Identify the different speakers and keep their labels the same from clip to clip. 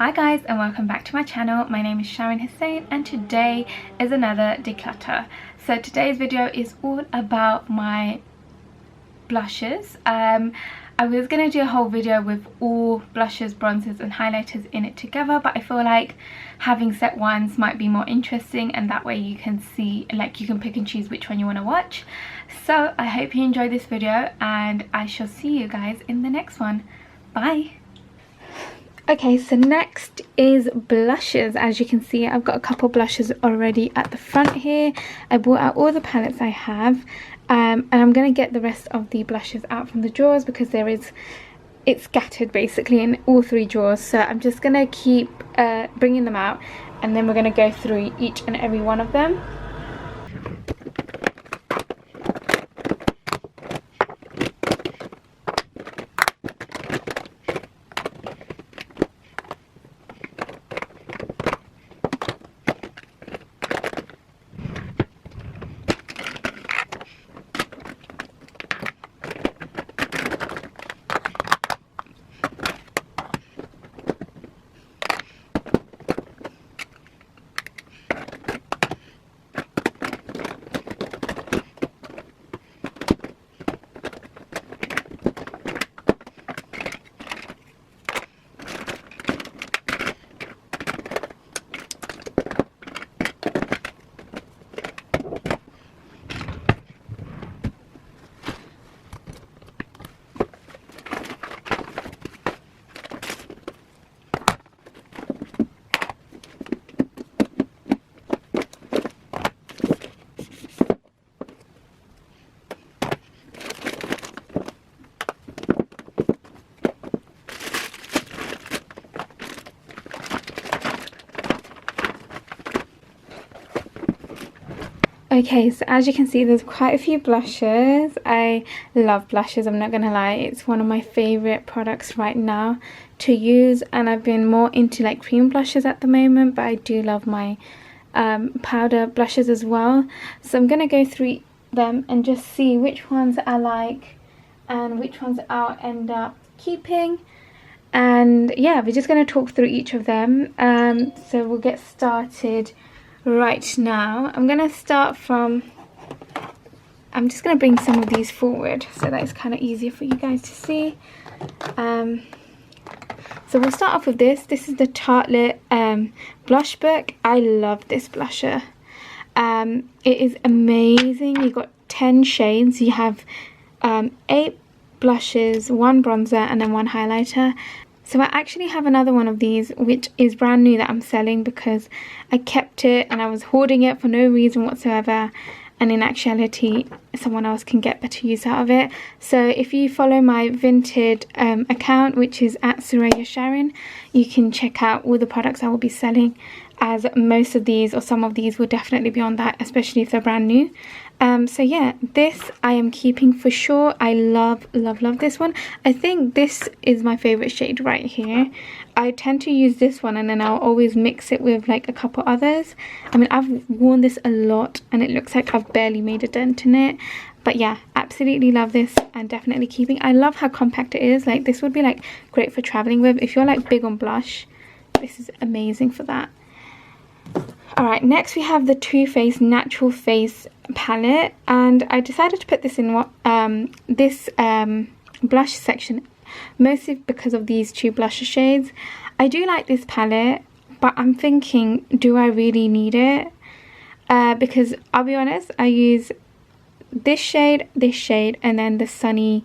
Speaker 1: Hi guys, and welcome back to my channel. My name is Sharon Hussein and today is another declutter. So today's video is all about my blushes. I was going to do a whole video with all blushes, bronzers and highlighters in it together, but I feel like having set ones might be more interesting, and that way you can see, like, you can pick and choose which one you want to watch. So I hope you enjoyed this video and I shall see you guys in the next one. Bye! Okay, so next is blushes. As you can see, I've got a couple blushes already at the front here. I brought out all the palettes I have, and I'm going to get the rest of the blushes out from the drawers because it's scattered basically in all three drawers. So I'm just going to keep bringing them out, and then we're going to go through each and every one of them. Okay, so as you can see, there's quite a few blushes. I love blushes, I'm not gonna lie. It's one of my favorite products right now to use, and I've been more into like cream blushes at the moment, but I do love my powder blushes as well. So I'm gonna go through them and just see which ones I like and which ones I'll end up keeping. And yeah, we're just gonna talk through each of them. So we'll get started right now. I'm gonna start from, I'm just gonna bring some of these forward so that it's kind of easier for you guys to see. So we'll start off with this. This is the Tarte Blush Book. I love this blusher. It is amazing. You've got 10 shades. You have 8 blushes, 1 bronzer and then 1 highlighter. So I actually have another one of these which is brand new that I'm selling because I kept it and I was hoarding it for no reason whatsoever, and in actuality someone else can get better use out of it. So if you follow my Vinted account, which is at Suraya Sharon, you can check out all the products I will be selling, as most of these or some of these will definitely be on that, especially if they're brand new. So yeah, this I am keeping for sure. I love this one. I think this is my favorite shade right here. I tend to use this one and then I'll always mix it with like a couple others. I mean, I've worn this a lot and it looks like I've barely made a dent in it. But yeah, absolutely love this and definitely keeping. I love how compact it is. Like, this would be like great for traveling with. If you're like big on blush, this is amazing for that. Alright, next we have the Too Faced Natural Face palette, and I decided to put this in this blush section mostly because of these 2 blusher shades. I do like this palette, but I'm thinking, do I really need it? Because I'll be honest, I use this shade, and then the Sunny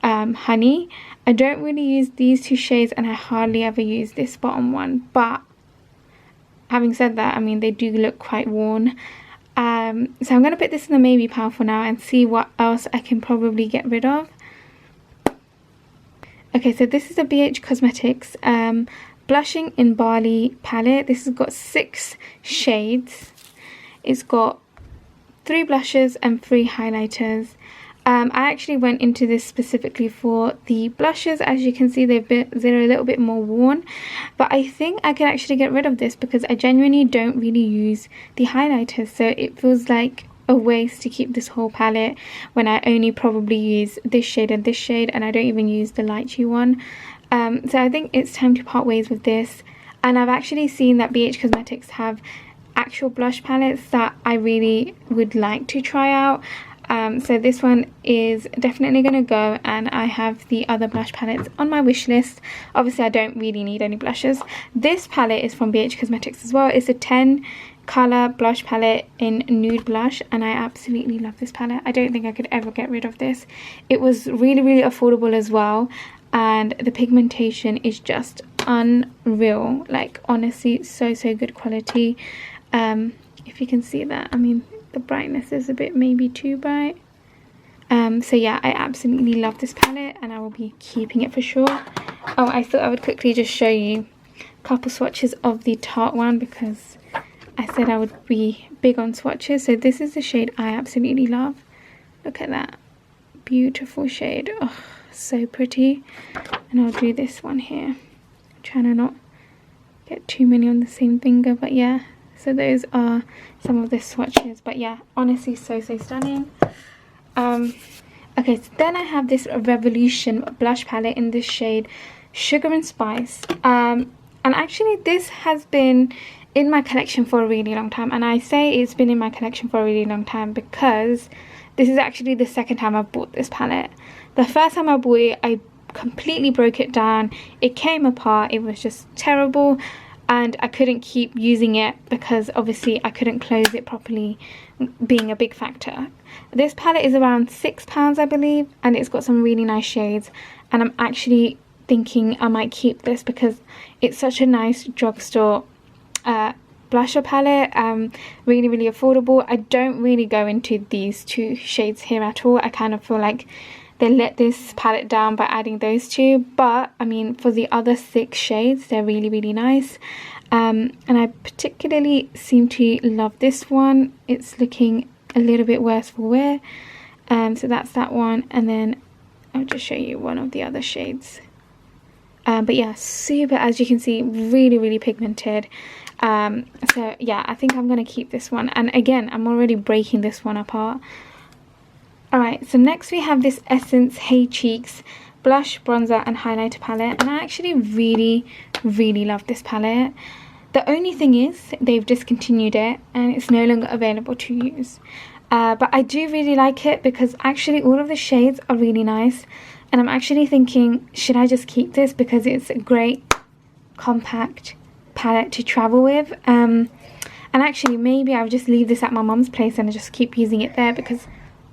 Speaker 1: Honey. I don't really use these 2 shades, and I hardly ever use this bottom one, but having said that, I mean, they do look quite worn. So I'm going to put this in the Maybe pile for now and see what else I can probably get rid of. Okay, so this is a BH Cosmetics Blushing in Barley palette. This has got 6 shades. It's got 3 blushes and 3 highlighters. I actually went into this specifically for the blushes. As you can see, they're a little bit more worn, but I think I can actually get rid of this because I genuinely don't really use the highlighters, so it feels like a waste to keep this whole palette when I only probably use this shade and I don't even use the light hue one. So I think it's time to part ways with this. And I've actually seen that BH Cosmetics have actual blush palettes that I really would like to try out. So this one is definitely going to go, and I have the other blush palettes on my wish list. Obviously I don't really need any blushes. This palette is from BH Cosmetics as well. It's a 10 colour blush palette in nude blush, and I absolutely love this palette. I don't think I could ever get rid of this. It was really, really affordable as well, and the pigmentation is just unreal. Like, honestly, so good quality. If you can see that, I mean, the brightness is a bit maybe too bright. So yeah, I absolutely love this palette, and I will be keeping it for sure. Oh, I thought I would quickly just show you a couple swatches of the Tarte one, because I said I would be big on swatches. So this is the shade I absolutely love. Look at that beautiful shade. Oh, so pretty. And I'll do this one here. I'm trying to not get too many on the same finger, but yeah. So those are some of the swatches, but yeah, honestly, so stunning. Okay, so then I have this Revolution blush palette in this shade Sugar and Spice. And actually this has been in my collection for a really long time, and I say it's been in my collection for a really long time because this is actually the second time I've bought this palette. The first time I bought it, I completely broke it down. It came apart. It was just terrible. And I couldn't keep using it because obviously I couldn't close it properly, being a big factor. This palette is around £6, I believe, and it's got some really nice shades. And I'm actually thinking I might keep this because it's such a nice drugstore blusher palette. Really, really affordable. I don't really go into these two shades here at all. I kind of feel like they let this palette down by adding those two, but I mean, for the other 6 shades, they're really, really nice. And I particularly seem to love this one. It's looking a little bit worse for wear. So that's that one, and then I'll just show you one of the other shades. But yeah, super, as you can see, really, really pigmented. So yeah, I think I'm gonna keep this one, and again, I'm already breaking this one apart. Alright, so next we have this Essence Hey Cheeks blush, bronzer and highlighter palette, and I actually really, really love this palette. The only thing is they've discontinued it and it's no longer available to use. But I do really like it because actually all of the shades are really nice, and I'm actually thinking, should I just keep this because it's a great compact palette to travel with. And actually maybe I'll just leave this at my mum's place and just keep using it there, because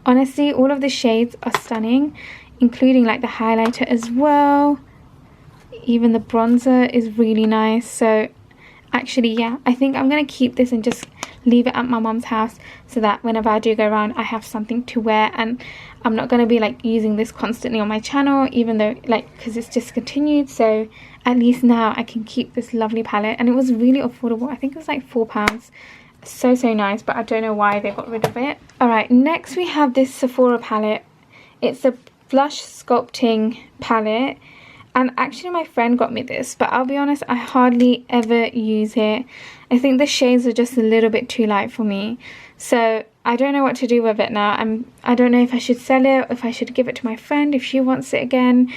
Speaker 1: honestly, all of the shades are stunning, including like the highlighter as well. Even the bronzer is really nice. So actually, yeah, I think I'm going to keep this and just leave it at my mum's house so that whenever I do go around, I have something to wear. And I'm not going to be like using this constantly on my channel, even though like, because it's discontinued. So at least now I can keep this lovely palette. And it was really affordable. I think it was like £4. So nice, but I don't know why they got rid of it. Alright, next we have this Sephora palette. It's a blush sculpting palette, and actually my friend got me this, but I'll be honest, I hardly ever use it. I think the shades are just a little bit too light for me, so I don't know what to do with it now. I don't know if I should sell it or if I should give it to my friend if she wants it again,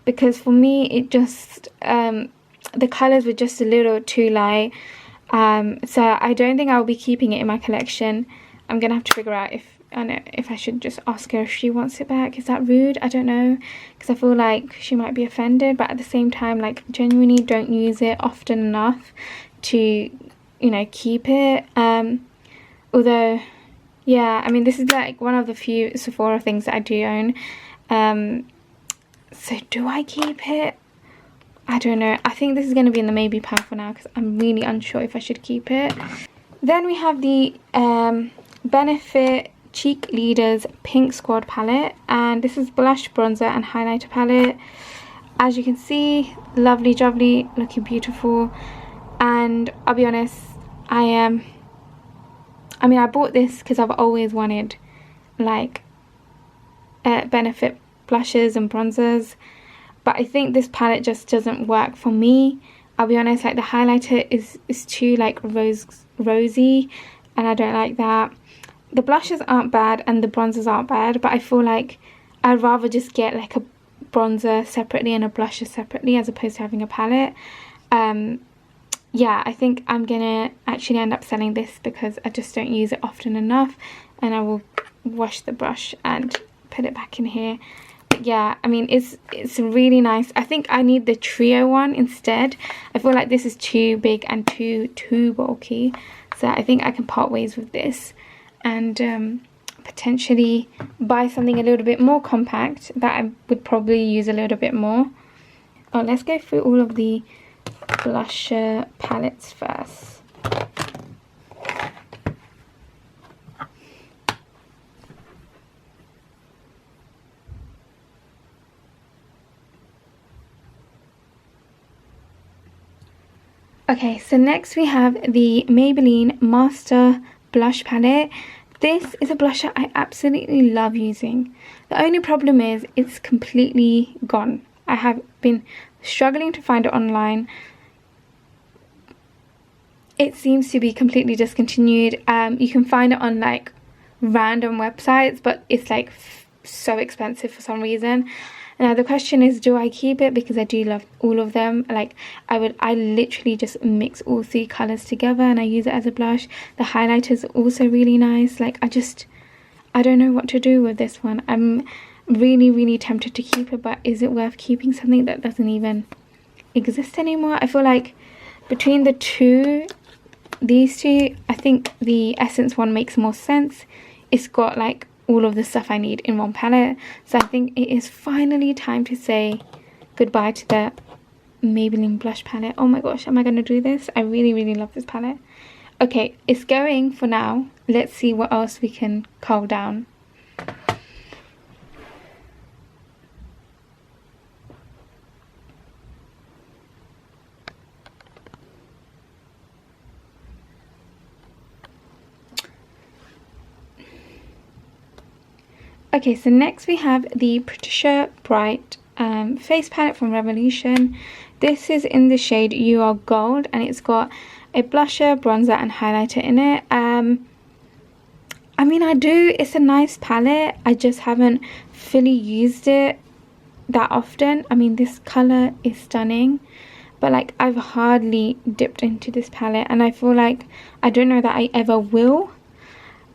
Speaker 1: because for me it just the colors were just a little too light. So I don't think I'll be keeping it in my collection. I'm gonna have to figure out if I should just ask her if she wants it back. Is that rude? I don't know, because I feel like she might be offended, but at the same time, like, genuinely don't use it often enough to, you know, keep it. Although, yeah, I mean, this is like one of the few Sephora things that I do own. So do I keep it? I don't know. I think this is going to be in the maybe pile for now, because I'm really unsure if I should keep it. Then we have the Benefit Cheek Leaders Pink Squad palette, and this is blush, bronzer and highlighter palette. As you can see, lovely jubbly, looking beautiful. And I'll be honest, I mean, I bought this because I've always wanted like Benefit blushes and bronzers, but I think this palette just doesn't work for me. I'll be honest, like the highlighter is too like rosy, and I don't like that. The blushes aren't bad and the bronzers aren't bad, but I feel like I'd rather just get like a bronzer separately and a blusher separately as opposed to having a palette. yeah, I think I'm gonna actually end up selling this because I just don't use it often enough, and I will wash the brush and put it back in here. But yeah, I mean, it's really nice. I think I need the trio one instead. I feel like this is too big and too bulky, so I think I can part ways with this and potentially buy something a little bit more compact that I would probably use a little bit more. Oh, let's go through all of the blusher palettes first. Okay, so next we have the Maybelline Master Blush Palette. This is a blusher I absolutely love using. The only problem is it's completely gone. I have been struggling to find it online. It seems to be completely discontinued. You can find it on like random websites, but it's like so expensive for some reason. Now the question is, do I keep it? Because I do love all of them. Like I literally just mix all three colors together and I use it as a blush. The highlighters are also really nice. Like I don't know what to do with this one. I'm really tempted to keep it, but is it worth keeping something that doesn't even exist anymore? I feel like between these two, I think the Essence one makes more sense. It's got like all of the stuff I need in one palette, so I think it is finally time to say goodbye to the Maybelline blush palette. Oh my gosh, am I gonna do this? I really love this palette. Okay, it's going for now. Let's see what else we can cull down. Okay, so next we have the Patricia Bright face palette from Revolution. This is in the shade You Are Gold, and it's got a blusher, bronzer and highlighter in it. I mean, it's a nice palette. I just haven't fully used it that often. I mean, this color is stunning, but like I've hardly dipped into this palette, and I feel like I don't know that I ever will.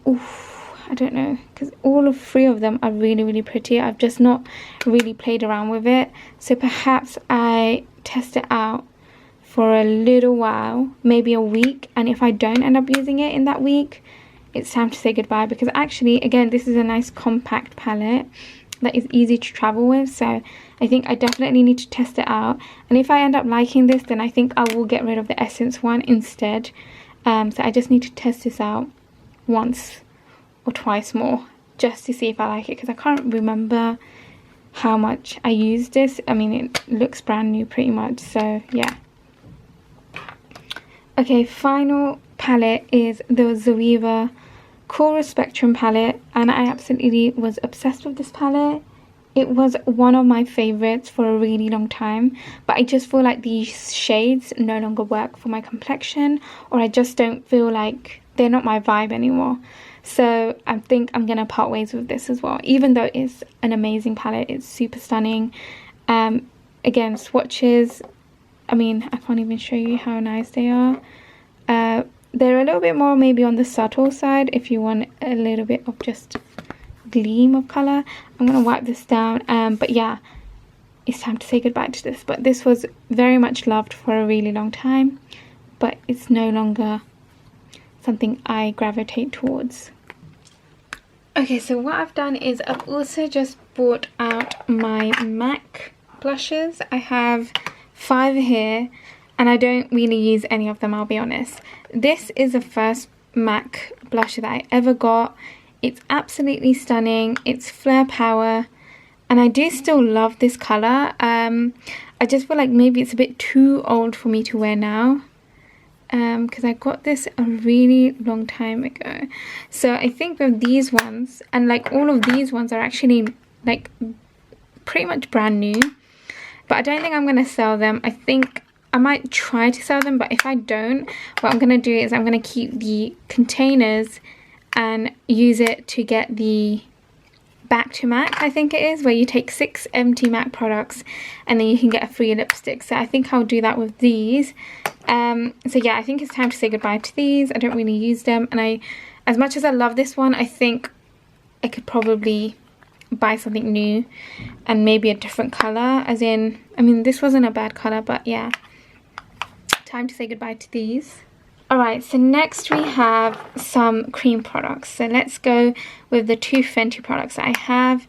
Speaker 1: Oof. I don't know, because all of three of them are really pretty. I've just not really played around with it, so perhaps I test it out for a little while, maybe a week, and if I don't end up using it in that week, it's time to say goodbye. Because actually, again, this is a nice compact palette that is easy to travel with, so I think I definitely need to test it out, and if I end up liking this, then I think I will get rid of the Essence one instead. So I just need to test this out once or twice more just to see if I like it, because I can't remember how much I used this. I mean, it looks brand new pretty much, so yeah. Okay, final palette is the Zoeva Coral Spectrum palette, and I absolutely was obsessed with this palette. It was one of my favorites for a really long time, but I just feel like these shades no longer work for my complexion, or I just don't feel like they're not my vibe anymore. So I think I'm gonna part ways with this as well, even though it's an amazing palette. It's super stunning. Again, swatches, I mean, I can't even show you how nice they are. They're a little bit more maybe on the subtle side if you want a little bit of just gleam of color. I'm gonna wipe this down, but yeah, it's time to say goodbye to this. But this was very much loved for a really long time, but it's no longer something I gravitate towards. Okay, so what I've done is I've also just brought out my MAC blushes. I have 5 here, and I don't really use any of them, I'll be honest. This is the first MAC blusher that I ever got. It's absolutely stunning. It's Flare Power, and I do still love this colour. I just feel like maybe it's a bit too old for me to wear now, because I got this a really long time ago. So I think with these ones, and like all of these ones are actually like pretty much brand new, but I don't think I'm going to sell them. I think I might try to sell them, but if I don't, what I'm going to do is I'm going to keep the containers and use it to get the back to MAC, I think it is, where you take 6 empty MAC products and then you can get a free lipstick. So I think I'll do that with these, So yeah, I think it's time to say goodbye to these. I don't really use them, and as much as I love this one, I think I could probably buy something new and maybe a different color, as in, I mean, this wasn't a bad color, but yeah, time to say goodbye to these. Alright, so next we have some cream products. So let's go with the two Fenty products I have.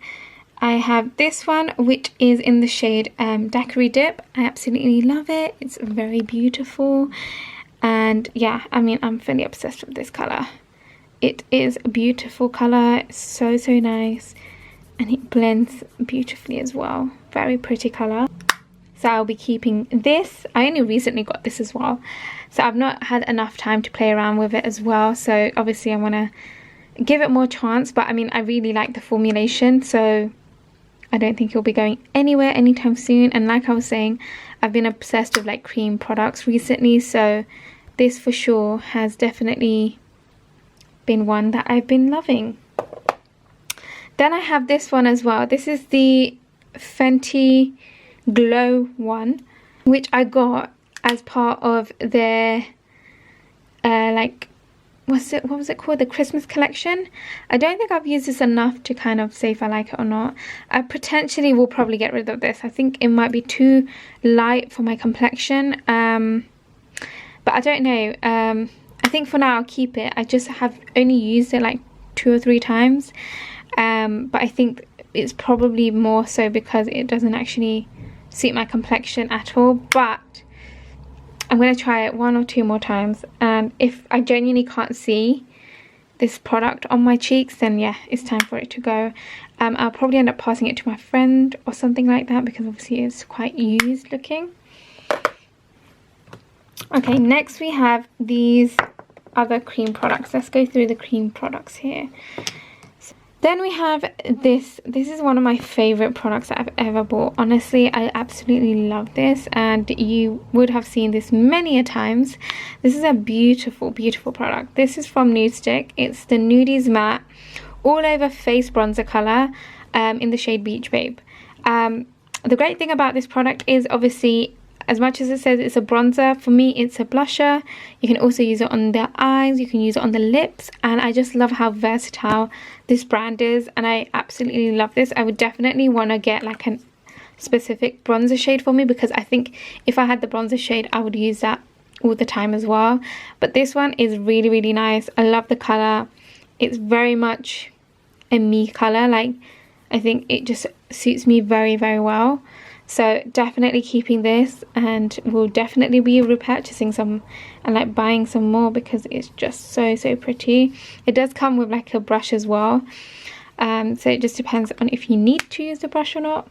Speaker 1: I have this one, which is in the shade Daiquiri Dip. I absolutely love it. It's very beautiful. And yeah, I mean, I'm fully obsessed with this color. It is a beautiful color. It's so nice. And it blends beautifully as well. Very pretty color. So I'll be keeping this. I only recently got this as well. So I've not had enough time to play around with it as well. So obviously I want to give it more chance. But I mean, I really like the formulation. So I don't think it'll be going anywhere anytime soon. And like I was saying, I've been obsessed with like cream products recently. So this for sure has definitely been one that I've been loving. Then I have this one as well. This is the Fenty Glow one, which I got as part of their like, what was it called, the Christmas collection. I don't think I've used this enough to kind of say if I like it or not. I potentially will probably get rid of this. I think it might be too light for my complexion, but I don't know. I think for now I'll keep it. I just have only used it like 2 or 3 times, but I think it's probably more so because it doesn't actually suit my complexion at all. But I'm going to try it 1 or 2 more times, and if I genuinely can't see this product on my cheeks, then yeah, it's time for it to go. I'll probably end up passing it to my friend or something like that, because obviously it's quite used looking. Okay, next we have these other cream products. Let's go through the cream products here. Then we have this. This is one of my favorite products that I've ever bought. Honestly, I absolutely love this, and you would have seen this many a times. This is a beautiful product. This is from Nude. It's the Nudies Matte all over face bronzer color in the shade Beach Babe. The great thing about this product is, obviously, as much as it says it's a bronzer, for me it's a blusher. You can also use it on the eyes, you can use it on the lips, and I just love how versatile this brand is, and I absolutely love this. I would definitely want to get like a specific bronzer shade for me, because I think if I had the bronzer shade I would use that all the time as well. But this one is really nice. I love the color. It's very much a me color. Like, I think it just suits me very well. So definitely keeping this, and we'll definitely be repurchasing some and like buying some more, because it's just so pretty. It does come with like a brush as well, so it just depends on if you need to use the brush or not.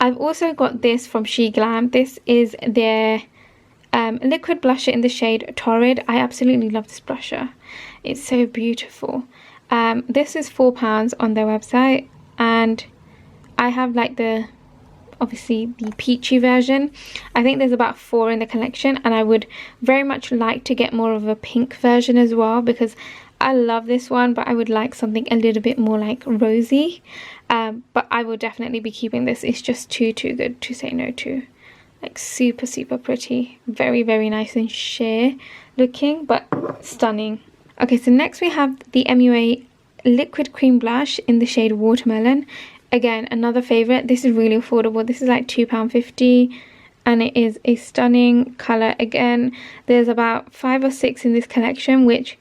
Speaker 1: I've also got this from She Glam. This is their liquid blusher in the shade Torrid. I absolutely love this blusher. It's so beautiful. This is £4 on their website, and I have like obviously the peachy version. I think there's about 4 in the collection, and I would very much like to get more of a pink version as well, because I love this one, but I would like something a little bit more like rosy. But I will definitely be keeping this. It's just too good to say no to. Like super pretty, very nice and sheer looking, but stunning. Okay, so next we have the MUA liquid cream blush in the shade Watermelon. Again, another favorite. This is really affordable. This is like £2.50, and it is a stunning color. Again, there's about 5 or 6 in this collection, which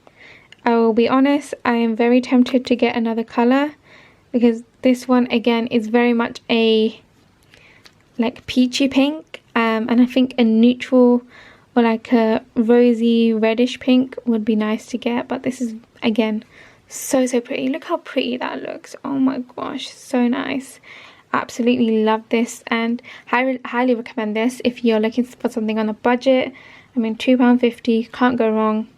Speaker 1: I will be honest, I am very tempted to get another color, because this one again is very much a like peachy pink, and I think a neutral or like a rosy reddish pink would be nice to get. But this is again so pretty. Look how pretty that looks. Oh my gosh, so nice. Absolutely love this, and highly recommend this if you're looking for something on a budget. I mean, £2.50, can't go wrong.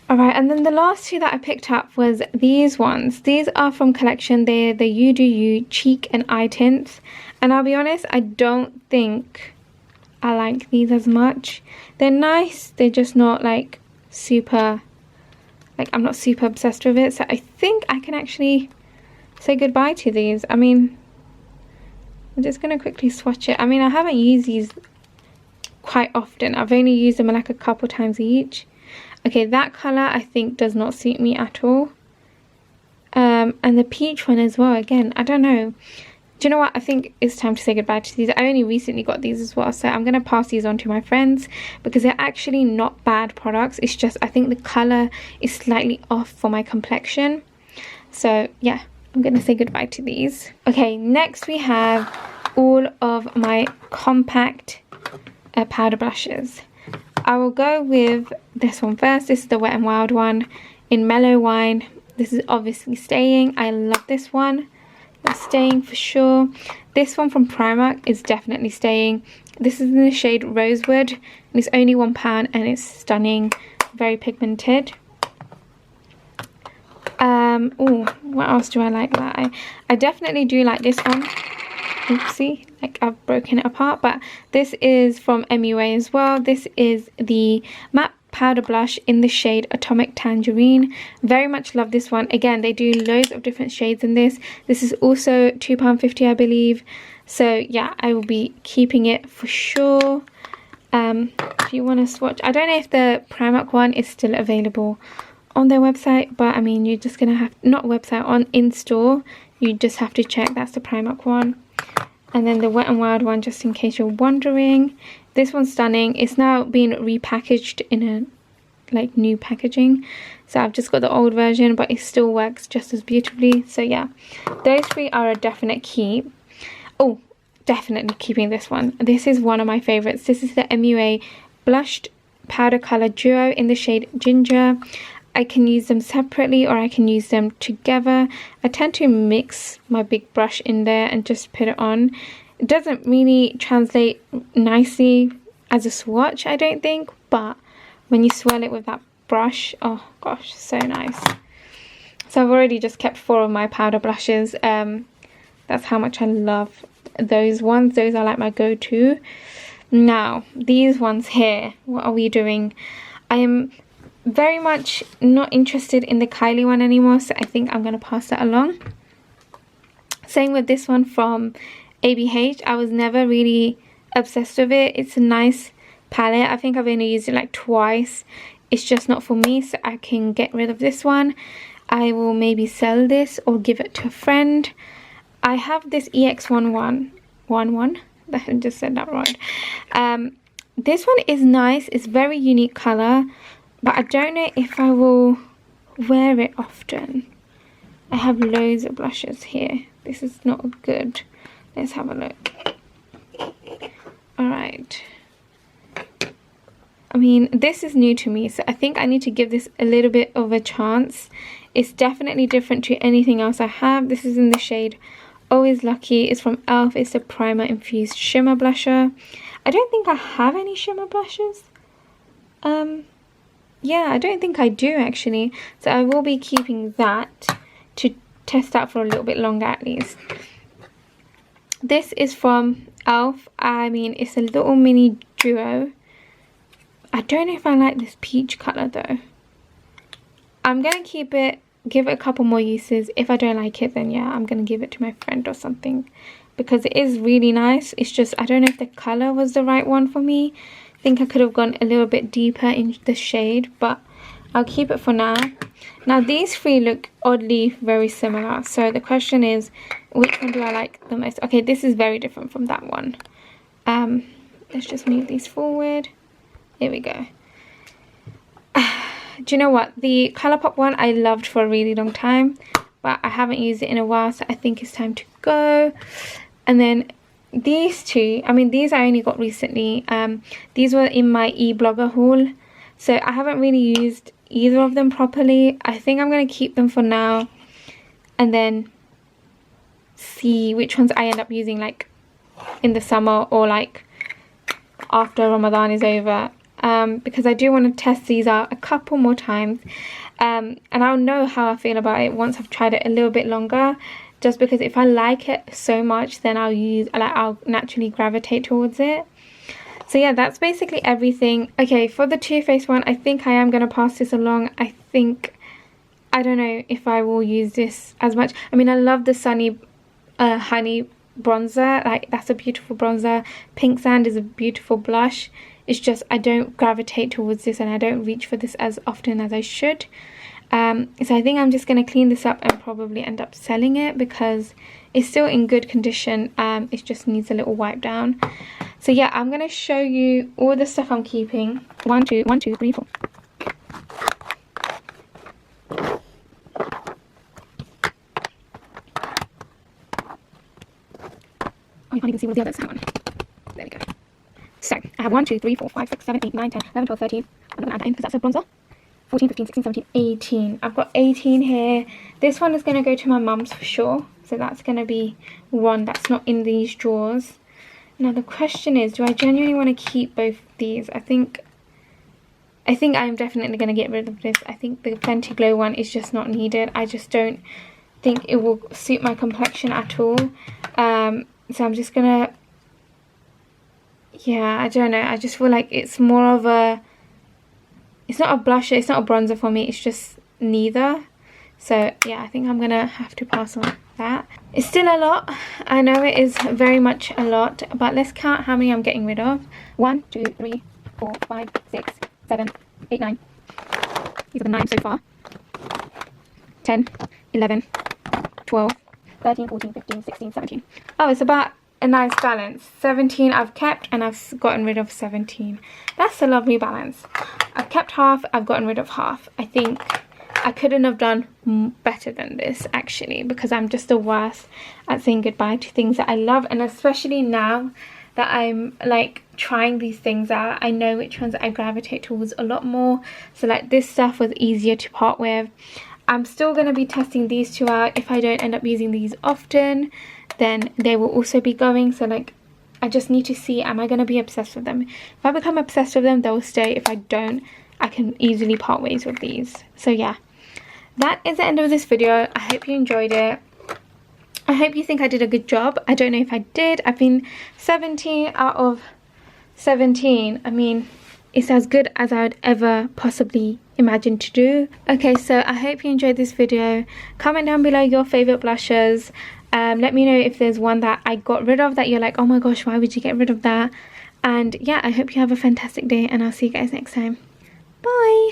Speaker 1: Alright, and then the last 2 that I picked up was these ones. These are from collection. They're the You Do You cheek and eye tints, and I'll be honest, I don't think I like these as much. They're nice, they're just not like super, like I'm not super obsessed with it. So I think I can actually say goodbye to these. I mean, I'm just going to quickly swatch it. I mean, I haven't used these quite often. I've only used them like a couple times each. Okay, that colour I think does not suit me at all. And the peach one as well, again, I don't know. Do you know what? I think it's time to say goodbye to these. I only recently got these as well, so I'm going to pass these on to my friends because they're actually not bad products. It's just I think the colour is slightly off for my complexion. So yeah, I'm going to say goodbye to these. Okay, next we have all of my compact powder blushes. I will go with this one first. This is the Wet n Wild one in Mellow Wine. This is obviously staying. I love this one. It's staying for sure. This one from Primark is definitely staying. This is in the shade Rosewood and it's only £1 and it's stunning, very pigmented. Oh, what else do I like that? I definitely do like this one. Oopsie, like I've broken it apart, but this is from MUA as well. This is the matte powder blush in the shade Atomic Tangerine. Very much love this one. Again, they do loads of different shades in this. This is also £2.50 I believe. So yeah, I will be keeping it for sure. If you want to swatch, I don't know if the Primark one is still available on their website, but I mean you're just gonna have, not website, on in store, you just have to check. That's the Primark one. And then the Wet n Wild one, just in case you're wondering. This one's stunning. It's now been repackaged in a like new packaging, so I've just got the old version, but it still works just as beautifully. So yeah, those three are a definite keep. Oh, definitely keeping this one. This is one of my favorites. This is the MUA blushed powder color duo in the shade Ginger. I can use them separately or I can use them together. I tend to mix my big brush in there and just put it on. It doesn't really translate nicely as a swatch, I don't think, but when you swirl it with that brush, oh gosh, so nice. So I've already just kept 4 of my powder blushes. That's how much I love those ones. Those are like my go-to. Now, these ones here, what are we doing? I am very much not interested in the Kylie one anymore, so I think I'm going to pass that along. Same with this one from ABH. I was never really obsessed with it. It's a nice palette. I think I've only used it like twice. It's just not for me, so I can get rid of this one. I will maybe sell this or give it to a friend. I have this EX11. I just said that right. This one is nice. It's very unique color, but I don't know if I will wear it often. I have loads of blushes here. This is not good. Let's have a look. Alright. I mean, this is new to me, so I think I need to give this a little bit of a chance. It's definitely different to anything else I have. This is in the shade Always Lucky. It's from e.l.f. It's a primer infused shimmer blusher. I don't think I have any shimmer blushes. Yeah, I don't think I do actually. So I will be keeping that to test out for a little bit longer at least. This is from e.l.f. I mean, it's a little mini duo. I don't know if I like this peach colour though. I'm going to keep it, give it a couple more uses. If I don't like it, then yeah, I'm going to give it to my friend or something. Because it is really nice. It's just, I don't know if the colour was the right one for me. I think I could have gone a little bit deeper in the shade, but I'll keep it for now. Now these three look oddly very similar, so the question is, which one do I like the most? Okay, this is very different from that one. Let's just move these forward. Here we go. Do you know what? The Colourpop one I loved for a really long time, but I haven't used it in a while, so I think it's time to go. And then these two, I mean, these I only got recently. These were in my e-blogger haul, so I haven't really used either of them properly. I think I'm going to keep them for now and then see which ones I end up using like in the summer or like after Ramadan is over, because I do want to test these out a couple more times, and I'll know how I feel about it once I've tried it a little bit longer. Just because if I like it so much, then I'll naturally gravitate towards it. So yeah, that's basically everything. Okay, for the Too Faced one, I think I am going to pass this along. I don't know if I will use this as much. I mean, I love the Sunny Honey bronzer. Like, that's a beautiful bronzer. Pink Sand is a beautiful blush. It's just I don't gravitate towards this, and I don't reach for this as often as I should. So I think I'm just going to clean this up and probably end up selling it, because it's still in good condition. It just needs a little wipe down. So yeah, I'm going to show you all the stuff I'm keeping. 1 2 1 2 3 4. Oh, you can't even see all the others. Hang on. There we go. So I have 1 2 3 4 5 6 7 8 9 10 11 12 13. I'm not going to add that in because that's a bronzer. 14, 15, 16, 17, 18. I've got 18 here. This one is going to go to my mum's for sure. So that's going to be one that's not in these drawers. Now the question is, do I genuinely want to keep both these? I think I'm definitely going to get rid of this. I think the Plenty Glow one is just not needed. I just don't think it will suit my complexion at all. So I'm just going to... Yeah, I don't know. I just feel like it's more of a... It's not a blusher, it's not a bronzer for me, it's just neither. So yeah, I think I'm gonna have to pass on that. It's still a lot. I know it is very much a lot, but let's count how many I'm getting rid of. 1 2 3 4 5 6 7 8 9. These are the 9 so far. 10 11 12 13 14 15 16 17. Oh, it's about a nice balance. 17 I've kept, and I've gotten rid of 17. That's a lovely balance. I've kept half, I've gotten rid of half. I think I couldn't have done better than this, actually, because I'm just the worst at saying goodbye to things that I love. And especially now that I'm like trying these things out, I know which ones I gravitate towards a lot more. So like this stuff was easier to part with. I'm still going to be testing these two out. If I don't end up using these often, then they will also be going. So like, I just need to see, am I going to be obsessed with them? If I become obsessed with them, they'll stay. If I don't, I can easily part ways with these. So yeah, that is the end of this video. I hope you enjoyed it. I hope you think I did a good job. I don't know if I did. I've been 17 out of 17. I mean, it's as good as I would ever possibly imagine to do. Okay, so I hope you enjoyed this video. Comment down below your favorite blushers. Let me know if there's one that I got rid of that you're like, oh my gosh, why would you get rid of that? And yeah, I hope you have a fantastic day, and I'll see you guys next time. Bye.